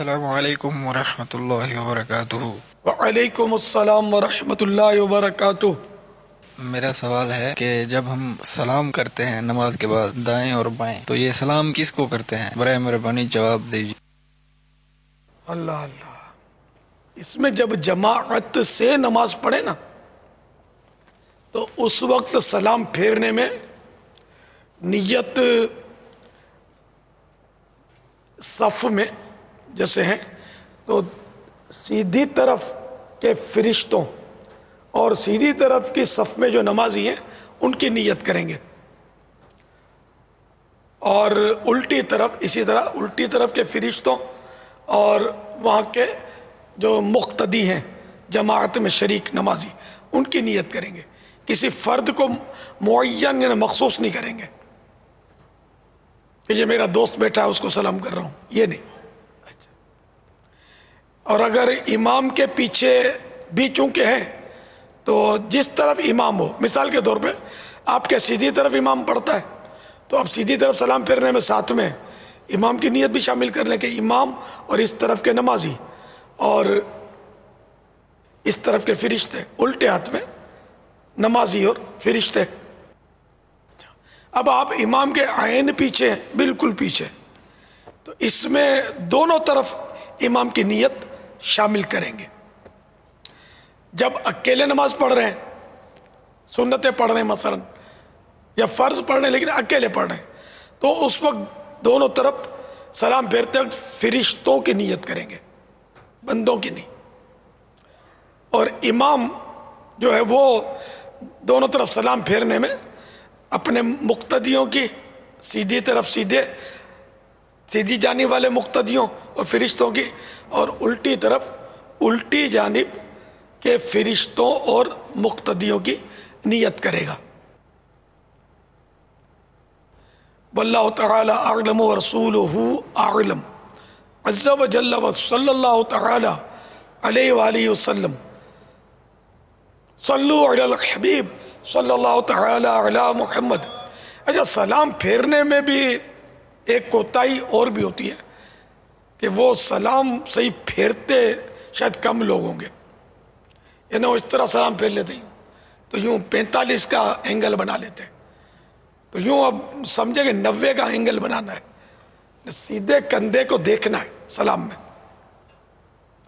السلام علیکم ورحمۃ اللہ وبرکاتہ۔ وعلیکم السلام ورحمۃ اللہ وبرکاتہ۔ میرا سوال ہے کہ جب ہم سلام کرتے ہیں نماز کے بعد دائیں اور بائیں، تو یہ سلام کس کو کرتے ہیں؟ برائے مہربانی جواب دیجیے۔ اللہ اللہ، اس میں جب جماعت سے نماز پڑھے نا تو اس وقت سلام پھیرنے میں نیت صف میں جیسے ہیں تو سیدھی طرف کے فرشتوں اور سیدھی طرف کی صف میں جو نمازی ہیں ان کی نیت کریں گے، اور الٹی طرف اسی طرح الٹی طرف کے فرشتوں اور وہاں کے جو مقتدی ہیں جماعت میں شریک نمازی ان کی نیت کریں گے۔ کسی فرد کو معین یعنی مخصوص نہیں کریں گے کہ یہ میرا دوست بیٹھا ہے اس کو سلام کر رہا ہوں، یہ نہیں۔ اچھا، اور اگر امام کے پیچھے بھی چونکہ ہیں تو جس طرف امام ہو، مثال کے طور پہ آپ کے سیدھی طرف امام پڑھتا ہے تو آپ سیدھی طرف سلام پھیرنے میں ساتھ میں امام کی نیت بھی شامل کر لیں کہ امام اور اس طرف کے نمازی اور اس طرف کے فرشتے، الٹے ہاتھ میں نمازی اور فرشتے۔ اب آپ امام کے عین پیچھے ہیں، بالکل پیچھے، تو اس میں دونوں طرف امام کی نیت شامل کریں گے۔ جب اکیلے نماز پڑھ رہے ہیں، سنتیں پڑھ رہے ہیں مثلا یا فرض پڑھ رہے ہیں لیکن اکیلے پڑھ رہے ہیں، تو اس وقت دونوں طرف سلام پھیرتے وقت فرشتوں کی نیت کریں گے، بندوں کی نہیں۔ اور امام جو ہے وہ دونوں طرف سلام پھیرنے میں اپنے مقتدیوں کی سیدھی طرف سیدھی جانب والے مقتدیوں اور فرشتوں کی، اور الٹی طرف الٹی جانب کے فرشتوں اور مقتدیوں کی نیت کرے گا۔ واللہ تعالی اعلم ورسولہ اعلم عز وجل وصلی اللہ تعالی علیہ وآلہ وسلم۔ صلو علی الحبیب صلی اللہ تعالی علی محمد۔ اچھا، سلام پھیرنے میں بھی ایک کوتاہی اور بھی ہوتی ہے کہ وہ سلام صحیح پھیرتے شاید کم لوگ ہوں گے، یعنی وہ اس طرح سلام پھیر لیتے ہیں تو یوں 45 کا اینگل بنا لیتے ہیں، تو یوں اب سمجھے کہ 90 کا اینگل بنانا ہے، سیدھے کندھے کو دیکھنا ہے سلام میں۔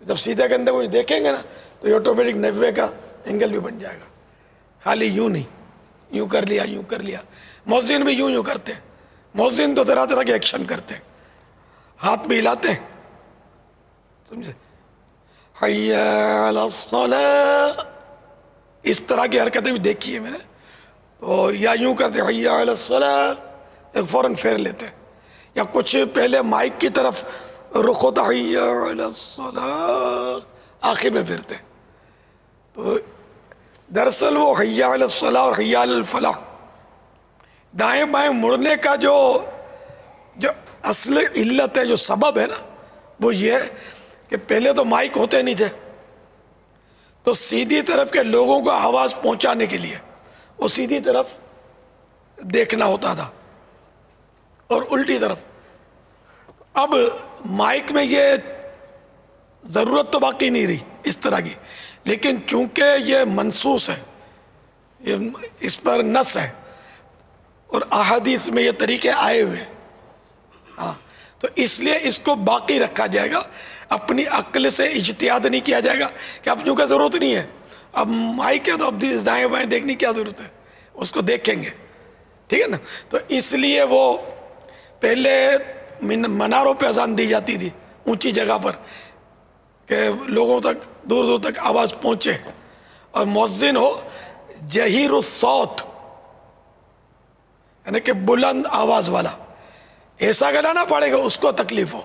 جب سیدھے کندھے کو دیکھیں گے نا تو یہ آٹومیٹک 90 کا اینگل بھی بن جائے گا، خالی یوں نہیں، یوں کر لیا یوں کر لیا۔ مؤذن بھی یوں کرتے ہیں، مؤذن تو طرح طرح کے ایکشن کرتے ہیں، ہاتھ بھی ہلاتے ہیں، سمجھے، حی علی الصلاۃ، اس طرح کی حرکتیں بھی دیکھی ہے میں نے، تو یا یوں کرتے ہیں حی علی الصلاۃ، ایک فوراً پھیر لیتے ہیں، یا کچھ پہلے مائک کی طرف رخ ہوتا حی علی الصلاۃ، آخر میں پھرتے ہیں۔ تو دراصل وہ حی علی الصلاۃ اور حی علی الفلاح، دائیں بائیں مڑنے کا جو اصل علت ہے، جو سبب ہے نا، وہ یہ ہے کہ پہلے تو مائک ہوتے نہیں تھے، تو سیدھی طرف کے لوگوں کو آواز پہنچانے کے لیے وہ سیدھی طرف دیکھنا ہوتا تھا اور الٹی طرف۔ اب مائک میں یہ ضرورت تو باقی نہیں رہی اس طرح کی، لیکن چونکہ یہ منصوص ہے، یہ اس پر نص ہے اور احادیث میں یہ طریقے آئے ہوئے ہیں، ہاں، تو اس لیے اس کو باقی رکھا جائے گا، اپنی عقل سے اجتہاد نہیں کیا جائے گا کہ اب چونکہ ضرورت نہیں ہے، اب مائک ہے تو اب دائیں بائیں دیکھنے کی کیا ضرورت ہے، اس کو دیکھیں گے، ٹھیک ہے نا۔ تو اس لیے وہ پہلے مناروں پہ اذان دی جاتی تھی اونچی جگہ پر کہ لوگوں تک دور دور تک آواز پہنچے، اور مؤذن ہو جہیر الصوت، یعنی کہ بلند آواز والا، ایسا گلانا پڑے گا اس کو تکلیف ہو،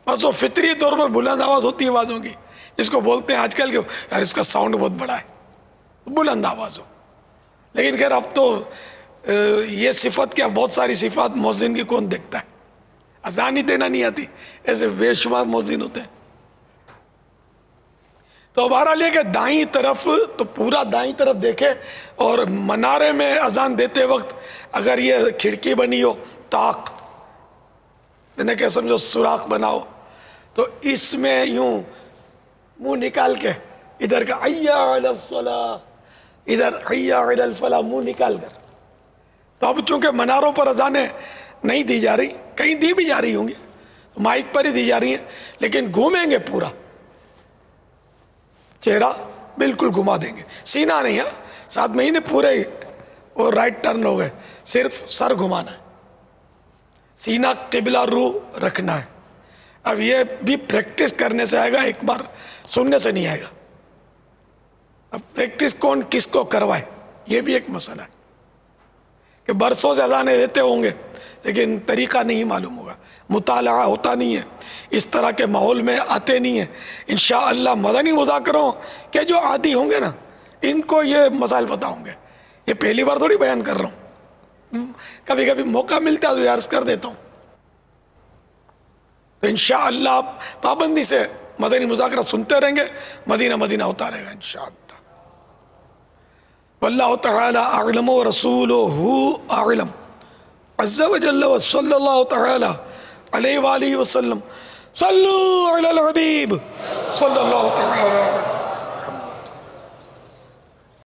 بس وہ فطری طور پر بلند آواز ہوتی ہے آوازوں کی، جس کو بولتے ہیں آج کل کہ یار اس کا ساؤنڈ بہت بڑا ہے، بلند آواز ہو۔ لیکن خیر اب تو یہ صفت کیا، بہت ساری صفات مؤذن کی کون دیکھتا ہے، اذان ہی دینا نہیں آتی، ایسے بے شمار مؤذن ہوتے ہیں۔ تو بہرحال یہ کہ دائیں طرف تو پورا دائیں طرف دیکھے، اور منارے میں اذان دیتے وقت اگر یہ کھڑکی بنی ہو، طاق یعنی کہ سمجھو سوراخ بنا ہو، تو اس میں یوں منہ نکال کے ادھر کا حی علی الصلاح، ادھر حی علی الفلاح، منہ نکال کر. تو اب چونکہ مناروں پر اذانیں نہیں دی جا رہی، کہیں دی بھی جا رہی ہوں گی، مائک پر ہی دی جا رہی ہیں، لیکن گھومیں گے پورا چہرہ بالکل گھما دیں گے، سینہ نہیں ہے. 7 مہینے پورے اور رائٹ ٹرن ہو گئے، صرف سر گھمانا ہے، سینہ قبلہ روح رکھنا ہے. اب یہ بھی پریکٹس کرنے سے آئے گا، ایک بار سننے سے نہیں آئے گا. اب پریکٹس کون کس کو کروائے، یہ بھی ایک مسئلہ ہے کہ برسوں سے اذانیں دیتے ہوں گے لیکن طریقہ نہیں معلوم ہوگا، مطالعہ ہوتا نہیں ہے، اس طرح کے ماحول میں آتے نہیں ہیں. انشاءاللہ مدنی مذاکروں کے جو عادی ہوں گے نا، ان کو یہ مسائل پتہ ہوں گے. یہ پہلی بار تھوڑی بیان کر رہا ہوں، کبھی کبھی موقع ملتا ہے تو یہ عرض کر دیتا ہوں. تو انشاءاللہ آپ پابندی سے مدنی مذاکرہ سنتے رہیں گے، مدینہ مدینہ ہوتا رہے گا انشاءاللہ. واللہ تعالی اعلم ورسولہ اعلم عز وجل وصلی اللہ تعالی علیہ وآلہ وسلم. صلو علی الحبیب صلی اللہ تعالی علیہ